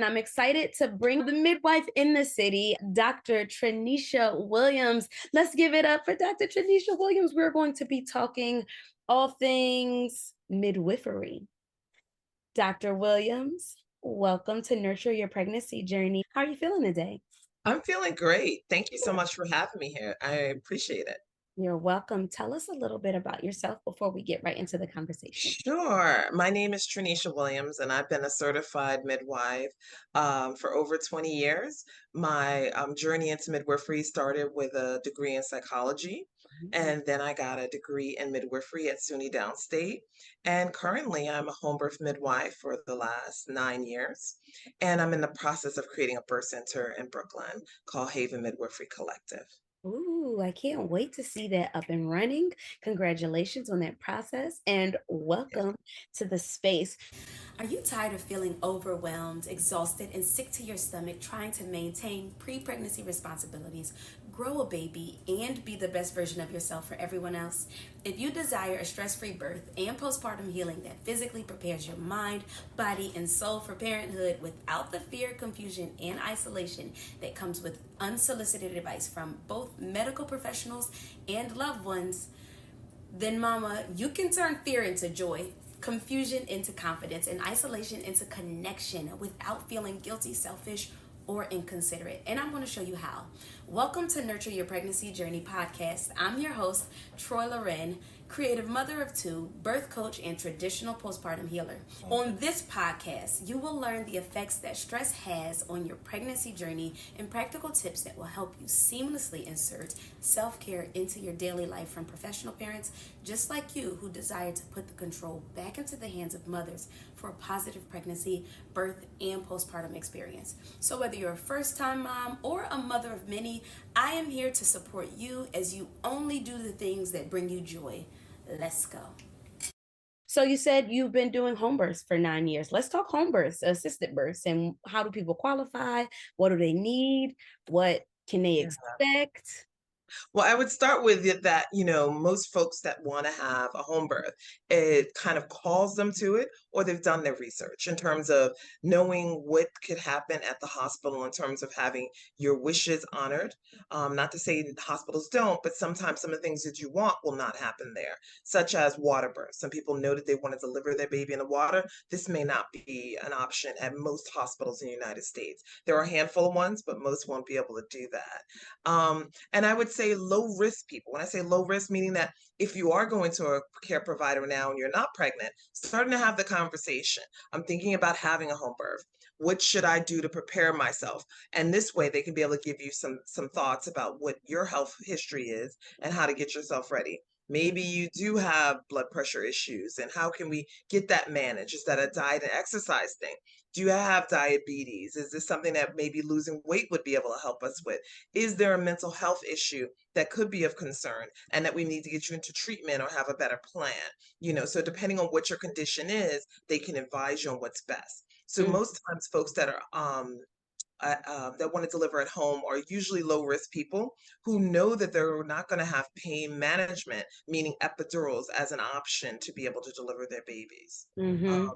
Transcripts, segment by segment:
I'm excited to bring the midwife in the city, Dr. Trinisha Williams. Let's give it up for Dr. Trinisha Williams. We're going to be talking all things midwifery. Dr. Williams, welcome to Nurture Your Pregnancy Journey. How are you feeling today? I'm feeling great. Thank you so much for having me here. I appreciate it. You're welcome. Tell us a little bit about yourself before we get right into the conversation. Sure. My name is Trinisha Williams, and I've been a certified midwife for over 20 years. My journey into midwifery started with a degree in psychology, Mhm. and then I got a degree in midwifery at SUNY Downstate. And currently, I'm a home birth midwife for the last 9 years, and I'm in the process of creating a birth center in Brooklyn called Haven Midwifery Collective. Ooh, I can't wait to see that up and running. Congratulations on that process and welcome to the space. Are you tired of feeling overwhelmed, exhausted, and sick to your stomach trying to maintain pre pregnancy responsibilities, grow a baby, and be the best version of yourself for everyone else? If you desire a stress free birth and postpartum healing that physically prepares your mind, body, and soul for parenthood without the fear, confusion, and isolation that comes with unsolicited advice from both medical professionals and loved ones, then mama, you can turn fear into joy, confusion into confidence, and isolation into connection without feeling guilty, selfish, or inconsiderate. And I'm going to show you how. Welcome to Nurture Your Pregnancy Journey podcast. I'm your host, Troi Lauren, creative mother of two, birth coach, and traditional postpartum healer. On this podcast, you will learn the effects that stress has on your pregnancy journey and practical tips that will help you seamlessly insert self-care into your daily life from professional parents just like you who desire to put the control back into the hands of mothers for a positive pregnancy, birth, and postpartum experience. So whether you're a first-time mom or a mother of many, I am here to support you as you only do the things that bring you joy. Let's go. So you said you've been doing home births for 9 years. Let's talk home births, assisted births, and how do people qualify? What do they need? What can they Yeah. expect? Well, I would start with that, most folks that want to have a home birth, it kind of calls them to it, or they've done their research in terms of knowing what could happen at the hospital in terms of having your wishes honored. Not to say that hospitals don't, but sometimes some of the things that you want will not happen there, such as water birth. Some people know that they want to deliver their baby in the water. This may not be an option at most hospitals in the United States. There are a handful of ones, but most won't be able to do that. And I would say low risk people. When I say low risk, meaning that if you are going to a care provider now and you're not pregnant, starting to have the conversation. I'm thinking about having a home birth. What should I do to prepare myself? And this way they can be able to give you some thoughts about what your health history is and how to get yourself ready. Maybe you do have blood pressure issues, and how can we get that managed? Is that a diet and exercise thing? Do you have diabetes? Is this something that maybe losing weight would be able to help us with? Is there a mental health issue that could be of concern and that we need to get you into treatment or have a better plan? So depending on what your condition is, they can advise you on what's best. So Mm. most times folks that are that want to deliver at home are usually low risk people who know that they're not going to have pain management, meaning epidurals as an option to be able to deliver their babies. Um, Mm-hmm.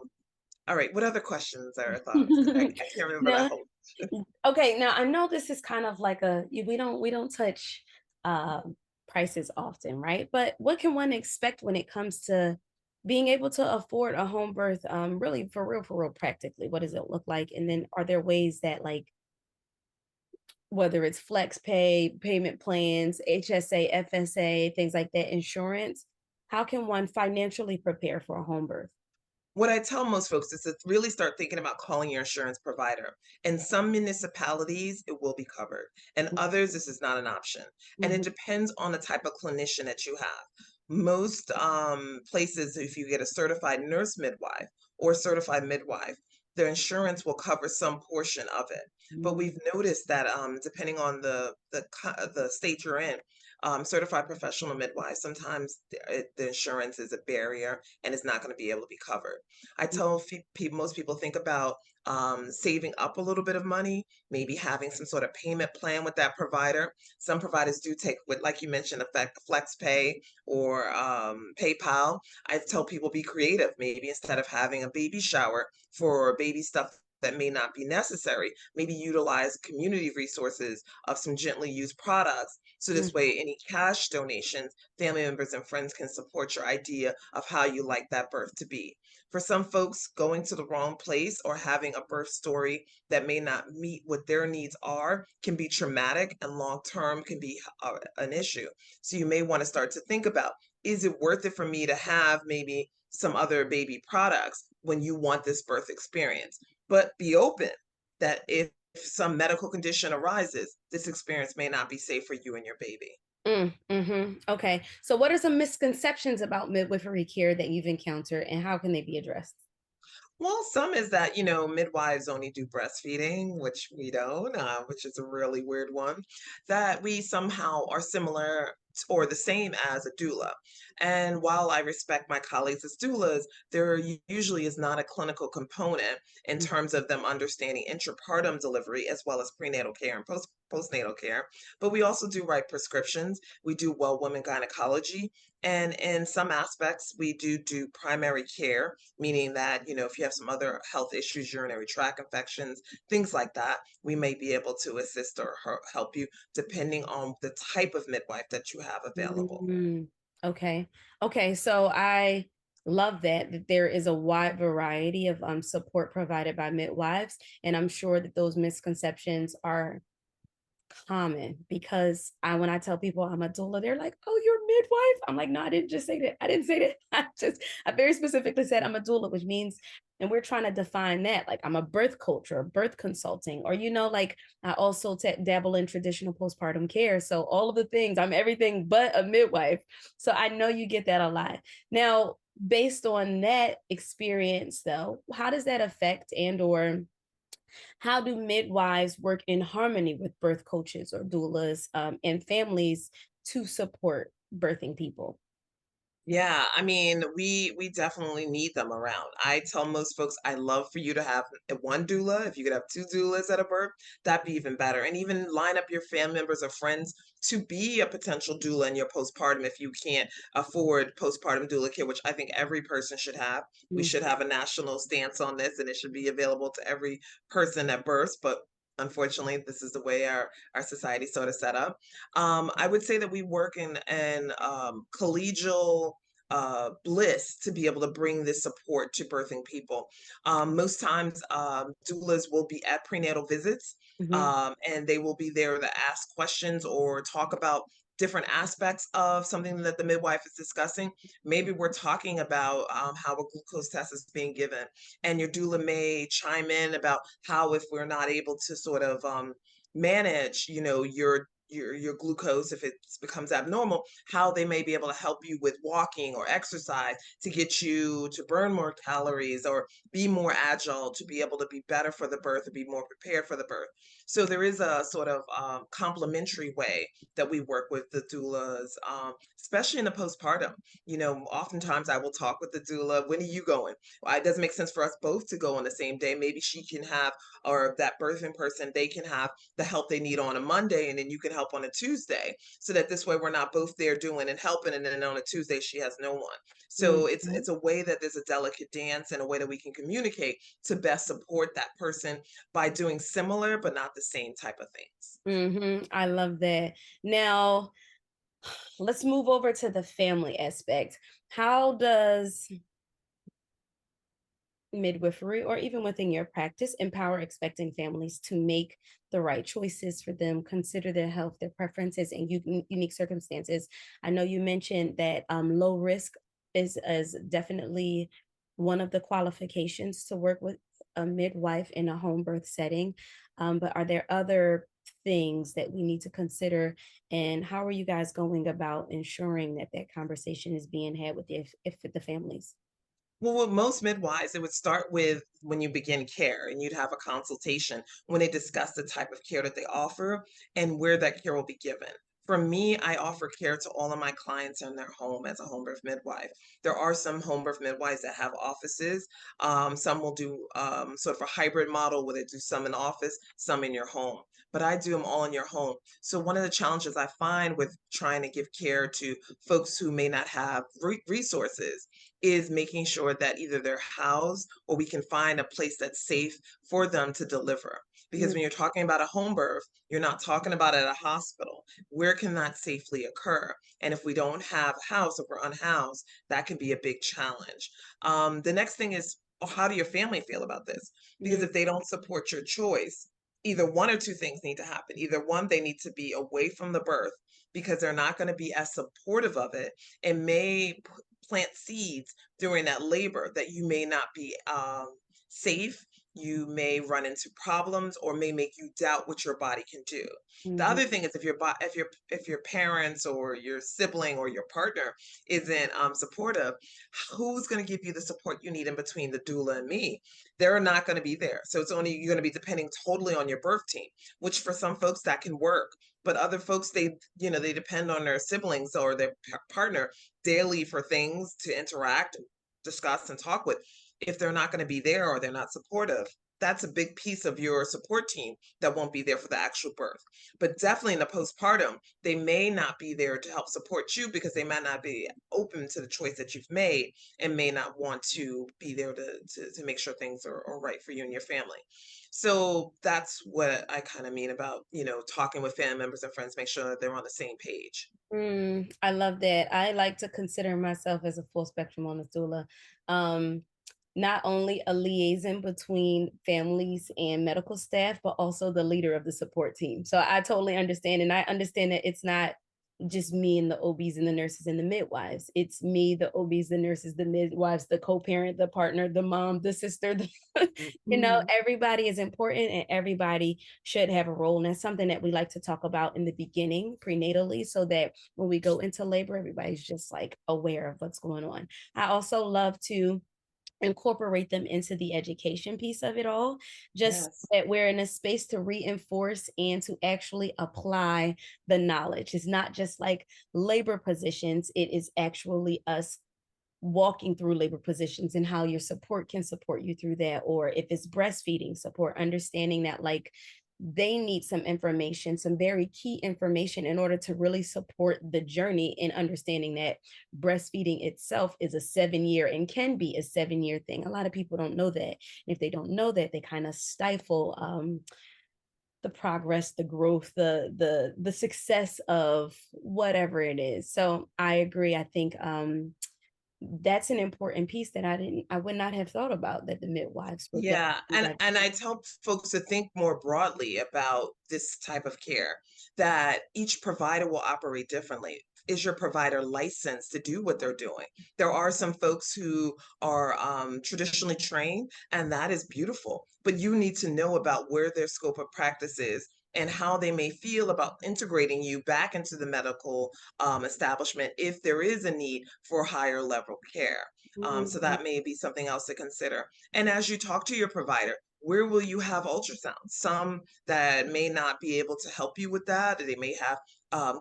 all right, what other questions or thoughts? Because I can't remember that No. whole. Okay, now I know this is kind of like we don't touch uh prices often, right? But what can one expect when it comes to being able to afford a home birth, really for real practically? What does it look like? And then are there ways that, like, whether it's flex pay, payment plans, HSA, FSA, things like that, insurance, how can one financially prepare for a home birth? What I tell most folks is to really start thinking about calling your insurance provider. In some municipalities, it will be covered. In others, this is not an option. And it Mhm. depends on the type of clinician that you have. Most places, if you get a certified nurse midwife or certified midwife, their insurance will cover some portion of it. But Mhm. we've noticed that depending on the state you're in, certified professional midwife, sometimes the insurance is a barrier and it's not going to be able to be covered. I tell people, most people think about saving up a little bit of money, maybe having some sort of payment plan with that provider. Some providers do take, with, like you mentioned, effect flex pay or PayPal. I tell people be creative. Maybe instead of having a baby shower for baby stuff that may not be necessary. Maybe utilize community resources of some gently used products. So this Mhm. way, any cash donations, family members and friends can support your idea of how you like that birth to be. For some folks, going to the wrong place or having a birth story that may not meet what their needs are can be traumatic and long term can be an issue. So you may want to start to think about, is it worth it for me to have maybe some other baby products when you want this birth experience? But be open that if some medical condition arises, this experience may not be safe for you and your baby. Okay. So, what are some misconceptions about midwifery care that you've encountered, and how can they be addressed? Well, some is that, midwives only do breastfeeding, which we don't, which is a really weird one, that we somehow are similar or the same as a doula. And while I respect my colleagues as doulas, there usually is not a clinical component in Mm. terms of them understanding intrapartum delivery as well as prenatal care and postnatal care. But we also do write prescriptions. We do well women gynecology. And in some aspects, we do primary care, meaning that, if you have some other health issues, urinary tract infections, things like that, we may be able to assist or help you depending on the type of midwife that you have available. Mm, okay. Okay. So I love that there is a wide variety of support provided by midwives, and I'm sure that those misconceptions are common because when I tell people I'm a doula, they're like, "Oh, you're a midwife." I'm like, "No, I didn't just say that. I didn't say that. I very specifically said I'm a doula, which means, and we're trying to define that. Like I'm a birth coach or birth consulting, or like I also dabble in traditional postpartum care. So all of the things, I'm everything but a midwife. So I know you get that a lot. Now, based on that experience, though, how does that affect and/or how do midwives work in harmony with birth coaches or doulas and families to support birthing people? Yeah, I mean, we definitely need them around. I tell most folks I love for you to have one doula. If you could have two doulas at a birth, that'd be even better. And even line up your family members or friends to be a potential doula in your postpartum if you can't afford postpartum doula care, which I think every person should have. We Mm. should have a national stance on this, and it should be available to every person at birth. But unfortunately, this is the way our society sort of set up. I would say that we work in collegial bliss to be able to bring this support to birthing people. Most times, doulas will be at prenatal visits, Mhm. and they will be there to ask questions or talk about different aspects of something that the midwife is discussing. Maybe we're talking about how a glucose test is being given, and your doula may chime in about how if we're not able to sort of manage, your glucose if it becomes abnormal, how they may be able to help you with walking or exercise to get you to burn more calories or be more agile to be able to be better for the birth or be more prepared for the birth. So there is a sort of complementary way that we work with the doulas, especially in the postpartum. Oftentimes I will talk with the doula. When are you going? Well, it doesn't make sense for us both to go on the same day. Maybe she can have, or that birthing person, they can have the help they need on a Monday, and then you can help on a Tuesday, so that this way we're not both there doing and helping, and then on a Tuesday she has no one. So it's Mhm. a way that there's a delicate dance and a way that we can communicate to best support that person by doing similar but not the same type of things. Mhm. I love that. Now, let's move over to the family aspect. How does midwifery or even within your practice empower expecting families to make the right choices for them, consider their health, their preferences, and unique circumstances? I know you mentioned that low risk is definitely one of the qualifications to work with a midwife in a home birth setting, but are there other things that we need to consider, and how are you guys going about ensuring that that conversation is being had with if the families? Well, with most midwives, it would start with when you begin care, and you'd have a consultation when they discuss the type of care that they offer and where that care will be given. For me, I offer care to all of my clients in their home as a home birth midwife. There are some home birth midwives that have offices. Some will do sort of a hybrid model where they do some in the office, some in your home. But I do them all in your home. So one of the challenges I find with trying to give care to folks who may not have resources is making sure that either they're housed or we can find a place that's safe for them to deliver. Because Mm, when you're talking about a home birth, you're not talking about at a hospital. Where can that safely occur? And if we don't have a house, if we're unhoused, that can be a big challenge. The next thing is, how do your family feel about this? Because mm, if they don't support your choice, either one or two things need to happen. Either one, they need to be away from the birth because they're not going to be as supportive of it and may plant seeds during that labor that you may not be safe. You may run into problems or may make you doubt what your body can do. The mhm, other thing is, if your parents or your sibling or your partner isn't supportive, who's going to give you the support you need in between the doula and me? They're not going to be there. So it's only you're going to be depending totally on your birth team, which for some folks that can work. But other folks, they depend on their siblings or their partner daily for things to interact, discuss, and talk with. If they're not going to be there or they're not supportive, that's a big piece of your support team that won't be there for the actual birth. But definitely in the postpartum, they may not be there to help support you because they might not be open to the choice that you've made and may not want to be there to make sure things are right for you and your family. So that's what I kind of mean about, talking with family members and friends, make sure that they're on the same page. I love that. I like to consider myself as a full spectrum on doula. Um, not only a liaison between families and medical staff, but also the leader of the support team. So I totally understand. And I understand that it's not just me and the OBs and the nurses and the midwives. It's me, the OBs, the nurses, the midwives, the co-parent, the partner, the mom, the sister, Mhm. everybody is important and everybody should have a role. And that's something that we like to talk about in the beginning, prenatally, so that when we go into labor, everybody's just like aware of what's going on. I also love to incorporate them into the education piece of it all, just Yes. that we're in a space to reinforce and to actually apply the knowledge. It's not just like labor positions, it is actually us walking through labor positions and how your support can support you through that. Or if it's breastfeeding support, understanding that like they need some information, some very key information in order to really support the journey, and understanding that breastfeeding itself is a 7 year and can be a 7 year thing. A lot of people don't know that. And if they don't know that, they kind of stifle the progress, the growth, the success of whatever it is. So I agree. I think that's an important piece that I would not have thought about, that the midwives would Yeah, definitely and like. and I tell folks to think more broadly about this type of care, that each provider will operate differently. Is your provider licensed to do what they're doing? There are some folks who are traditionally trained, and that is beautiful. But you need to know about where their scope of practice is and how they may feel about integrating you back into the medical establishment if there is a need for higher level care. So Mhm. that may be something else to consider. And as you talk to your provider, where will you have ultrasound? Some that may not be able to help you with that. They may have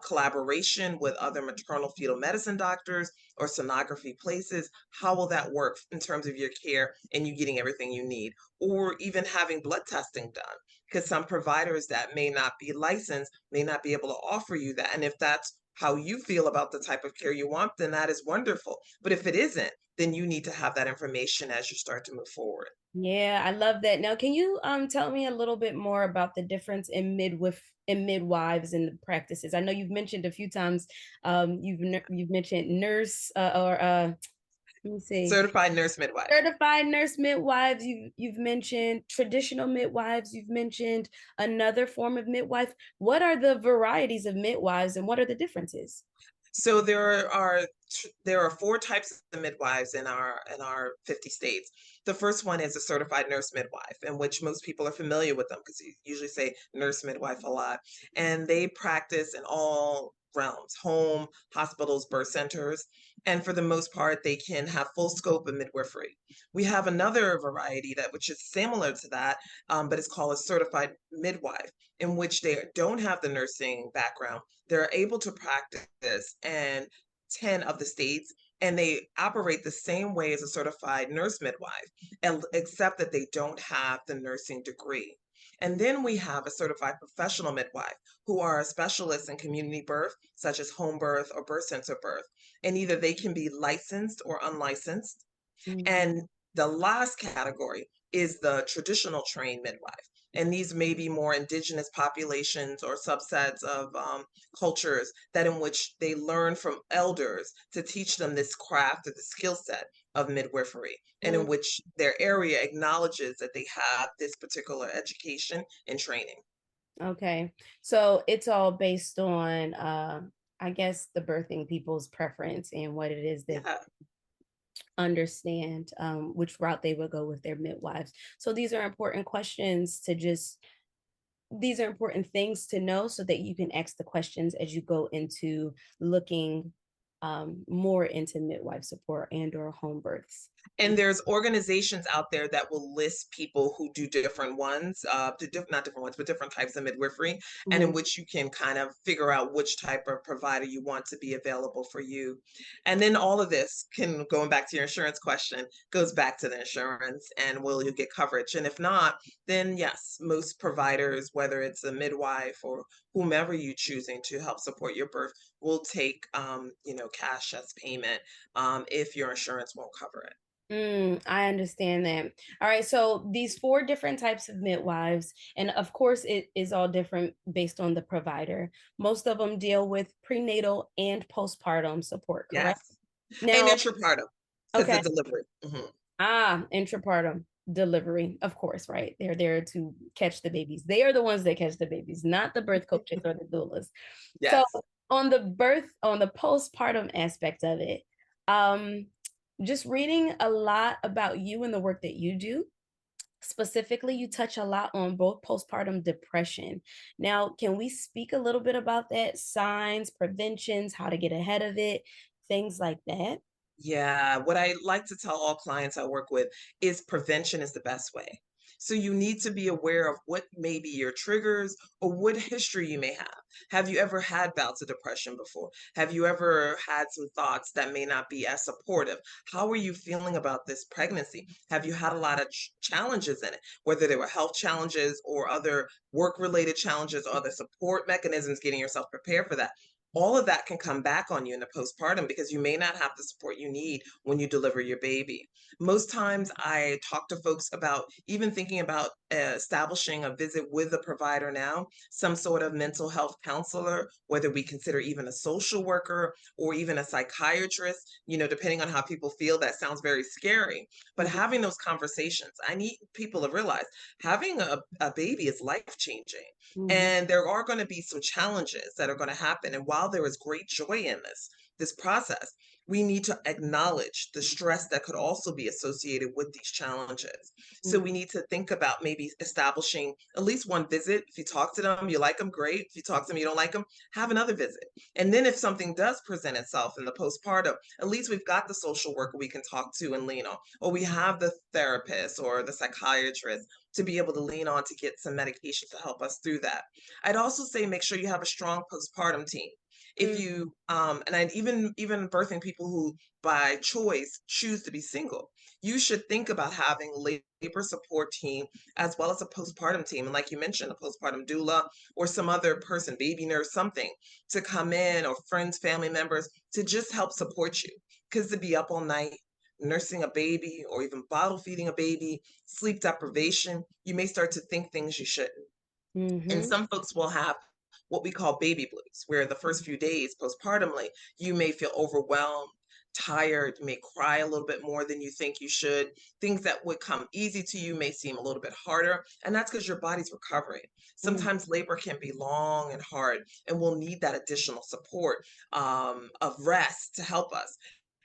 collaboration with other maternal fetal medicine doctors or sonography places. How will that work in terms of your care and you getting everything you need? Or even having blood testing done? Because some providers that may not be licensed may not be able to offer you that. And if that's how you feel about the type of care you want, then that is wonderful. But if it isn't, then you need to have that information as you start to move forward. Yeah, I love that. Now, can you tell me a little bit more about the difference in midwives and the practices? I know you've mentioned a few times, you've mentioned nurse, or let me see, Certified nurse midwife. certified nurse midwives. You've mentioned traditional midwives. You've mentioned another form of midwife. What are the varieties of midwives and what are the differences? So there are four types of midwives in our 50 states. The first one is a certified nurse midwife, in which most people are familiar with them because you usually say nurse midwife a lot. And they practice in all realms: home, hospitals, birth centers. And for the most part, they can have full scope of midwifery. We have another variety that which is similar to that, but it's called a certified midwife, in which they don't have the nursing background. They're able to practice in 10 of the states, and they operate the same way as a certified nurse midwife, except that they don't have the nursing degree. And then we have a certified professional midwife who are specialists in community birth, such as home birth or birth center birth. And either they can be licensed or unlicensed. Mhm. And the last category is the traditional trained midwife. And these may be more indigenous populations or subsets of cultures that in which they learn from elders to teach them this craft or the skill set of midwifery, and Mm, in which their area acknowledges that they have this particular education and training. okay. So it's all based on, I guess, the birthing people's preference and what it is that Yeah. understand, which route they would go with their midwives. So these are important questions to just, these are important things to know so that you can ask the questions as you go into looking more into midwife support and or home births. And there's organizations out there that will list people who do different ones, not different ones, but different types of midwifery, and in Mhm. which you can kind of figure out which type of provider you want to be available for you. And then all of this can, going back to your insurance question, goes back to the insurance and will you get coverage? And if not, then yes, most providers, whether it's a midwife or whomever you choosing to help support your birth, will take cash as payment if your insurance won't cover it. I understand that. All right. So these four different types of midwives, and of course, it is all different based on the provider. Most of them deal with prenatal and postpartum support, correct? Yes. And Now, intrapartum, because okay. the delivery. Mhm. Intrapartum delivery, of course, right? They're there to catch the babies. They are the ones that catch the babies, not the birth coaches or the doulas. So Yes. on the postpartum aspect of it, um, just reading a lot about you and the work that you do. Specifically, you touch a lot on both postpartum depression. Now, can we speak a little bit about that? Signs, preventions, how to get ahead of it, things like that? Yeah, what I like to tell all clients I work with is prevention is the best way. So you need to be aware of what may be your triggers or what history you may have. Have you ever had bouts of depression before? Have you ever had some thoughts that may not be as supportive? How are you feeling about this pregnancy? Have you had a lot of challenges in it, whether they were health challenges or other work-related challenges or other support mechanisms, getting yourself prepared for that? All of that can come back on you in the postpartum because you may not have the support you need when you deliver your baby. Most times, I talk to folks about even thinking about establishing a visit with a provider now, some sort of mental health counselor, whether we consider even a social worker or even a psychiatrist, depending on how people feel, that sounds very scary. But Mhm, having those conversations, I need people to realize having a baby is life changing. mhm, And there are going to be some challenges that are going to happen. And while there is great joy in this process, we need to acknowledge the stress that could also be associated with these challenges. So mhm, we need to think about maybe establishing at least one visit. If you talk to them, you like them, great. If you talk to them, you don't like them, have another visit. And then if something does present itself in the postpartum, at least we've got the social worker we can talk to and lean on, or we have the therapist or the psychiatrist to be able to lean on to get some medication to help us through that. I'd also say make sure you have a strong postpartum team. If mm, you and I'd even birthing people who by choice choose to be single, you should think about having labor support team as well as a postpartum team. And like you mentioned, a postpartum doula or some other person, baby nurse, something to come in, or friends, family members to just help support you. Because to be up all night nursing a baby or even bottle feeding a baby, sleep deprivation, you may start to think things you shouldn't. And mhm, some folks will have what we call baby blues, where the first few days postpartumly, you may feel overwhelmed, tired, you may cry a little bit more than you think you should. Things that would come easy to you may seem a little bit harder, and that's because your body's recovering. mm, Sometimes labor can be long and hard, and we'll need that additional support of rest to help us.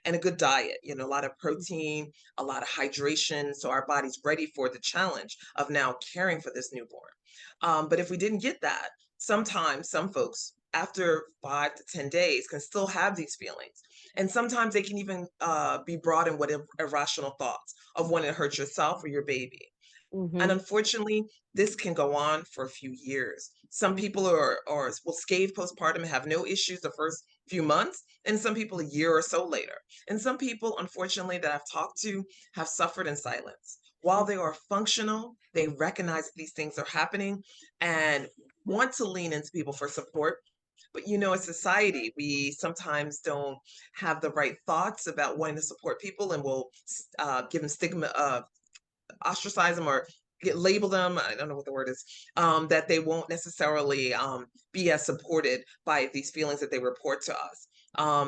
And a good diet, a lot of protein, a lot of hydration, so our body's ready for the challenge of now caring for this newborn. But if we didn't get that, sometimes some folks after 5 to 10 days can still have these feelings. And sometimes they can even be brought in with irrational thoughts of wanting to hurt yourself or your baby. And mhm, unfortunately, this can go on for a few years. Some mm, people will scathe postpartum and have no issues the first few months, and some people a year or so later. And some people, unfortunately, that I've talked to have suffered in silence while they are functional, they recognize that these things are happening and want to lean into people for support. But as society, we sometimes don't have the right thoughts about wanting to support people, and will give them stigma, ostracize them, or label them. I don't know what the word is. That they won't necessarily be as supported by these feelings that they report to us.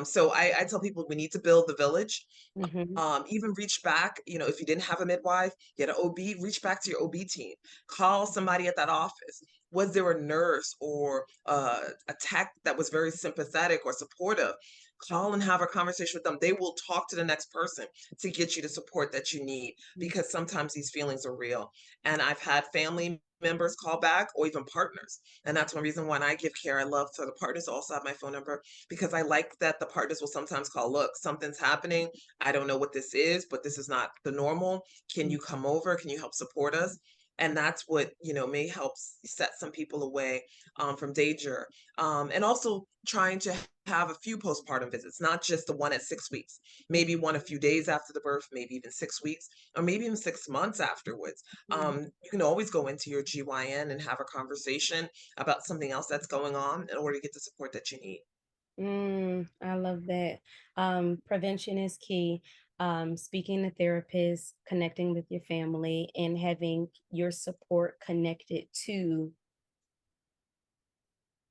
So I tell people we need to build the village. Mhm. Even reach back, if you didn't have a midwife, you had an OB, reach back to your OB team. Call somebody at that office. Was there a nurse or a tech that was very sympathetic or supportive? Call and have a conversation with them. They will talk to the next person to get you the support that you need, Mm. because sometimes these feelings are real. And I've had family members call back, or even partners. And that's one reason when I give care, I love for the partners to also have my phone number, because I like that the partners will sometimes call, look, something's happening. I don't know what this is, but this is not the normal. Can Mm. you come over? Can you help support us? And that's what, may help set some people away from danger. And also trying to have a few postpartum visits, not just the one at 6 weeks, maybe one a few days after the birth, maybe even 6 weeks, or maybe even 6 months afterwards. Mm. You can always go into your GYN and have a conversation about something else that's going on in order to get the support that you need. I love that. Prevention is key. Speaking to therapists, connecting with your family, and having your support connected to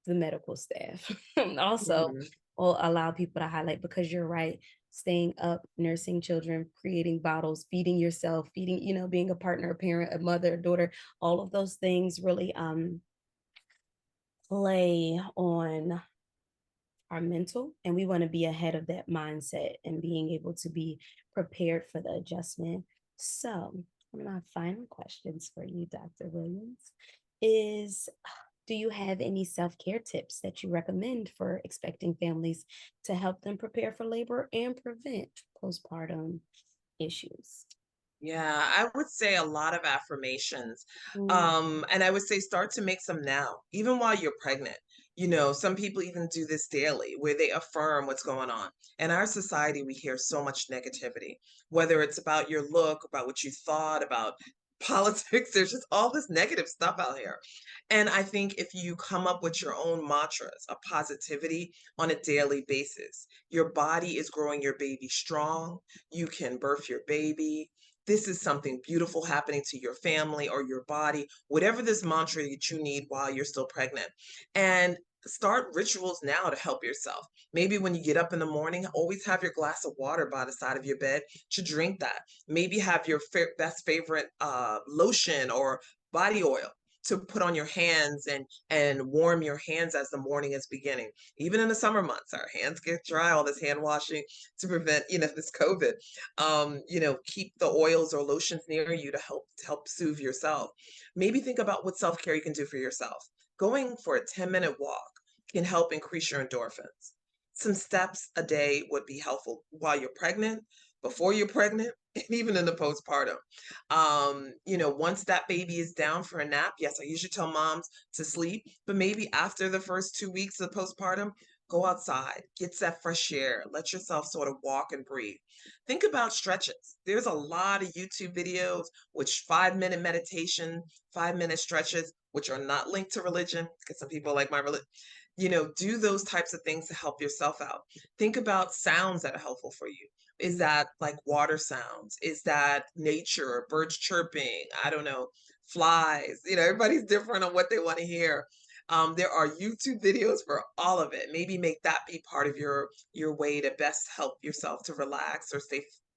the medical staff also Mhm. will allow people to highlight, because you're right. Staying up, nursing children, creating bottles, feeding yourself, feeding, being a partner, a parent, a mother, a daughter, all of those things really play on our mental, and we want to be ahead of that mindset and being able to be prepared for the adjustment. So one of my final questions for you, Dr. Williams, is do you have any self-care tips that you recommend for expecting families to help them prepare for labor and prevent postpartum issues? Yeah, I would say a lot of affirmations. Mm. And I would say start to make some now, even while you're pregnant. Some people even do this daily where they affirm what's going on. In our society, we hear so much negativity, whether it's about your look, about what you thought, about politics. There's just all this negative stuff out here. And I think if you come up with your own mantras of positivity on a daily basis, your body is growing your baby strong. You can birth your baby. This is something beautiful happening to your family or your body, whatever this mantra that you need while you're still pregnant. And start rituals now to help yourself. Maybe when you get up in the morning, always have your glass of water by the side of your bed to drink that. Maybe have your best favorite lotion or body oil to put on your hands and warm your hands as the morning is beginning. Even in the summer months, our hands get dry, all this hand washing to prevent, this COVID. Keep the oils or lotions near you to help soothe yourself. Maybe think about what self-care you can do for yourself. Going for a 10-minute walk can help increase your endorphins. Some steps a day would be helpful while you're pregnant, before you're pregnant, and even in the postpartum. Once that baby is down for a nap, yes, I usually tell moms to sleep, but maybe after the first 2 weeks of postpartum, go outside, get that fresh air, let yourself sort of walk and breathe. Think about stretches. There's a lot of YouTube videos, which 5-minute meditation, 5-minute stretches, which are not linked to religion, because some people like my religion. Do those types of things to help yourself out. Think about sounds that are helpful for you. Is that like water sounds? Is that nature, birds chirping? I don't know, flies. Everybody's different on what they want to hear. There are YouTube videos for all of it. Maybe make that be part of your way to best help yourself to relax or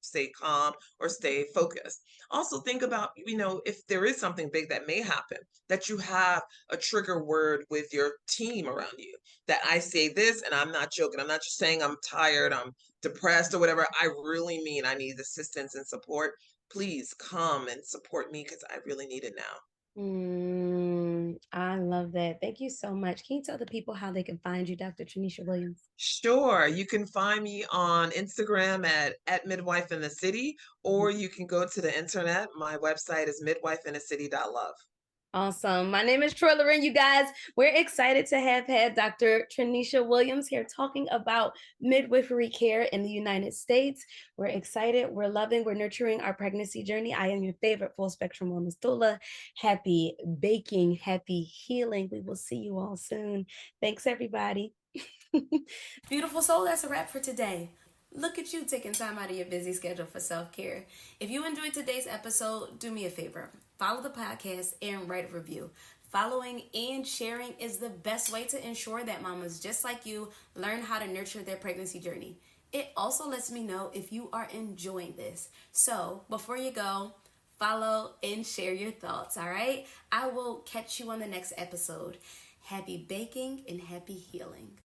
stay calm or stay focused. Also think about, if there is something big that may happen, that you have a trigger word with your team around you. That I say this, and I'm not joking. I'm not just saying I'm tired, I'm depressed or whatever. I really mean I need assistance and support. Please come and support me because I really need it now. I love that. Thank you so much. Can you tell the people how they can find you, Dr. Trinisha Williams? Sure. You can find me on Instagram at Midwife in the City, Mhm. or you can go to the internet. My website is midwifeinthecity.love. Awesome. My name is Troi Lauren, you guys. We're excited to have had Dr. Trinisha Williams here talking about midwifery care in the United States. We're excited, we're loving, we're nurturing our pregnancy journey. I am your favorite full spectrum wellness doula. Happy baking, happy healing. We will see you all soon. Thanks, everybody. Beautiful soul, that's a wrap for today. Look at you taking time out of your busy schedule for self-care. If you enjoyed today's episode, do me a favor. Follow the podcast and write a review. Following and sharing is the best way to ensure that mamas just like you learn how to nurture their pregnancy journey. It also lets me know if you are enjoying this. So before you go, follow and share your thoughts, all right? I will catch you on the next episode. Happy baking and happy healing.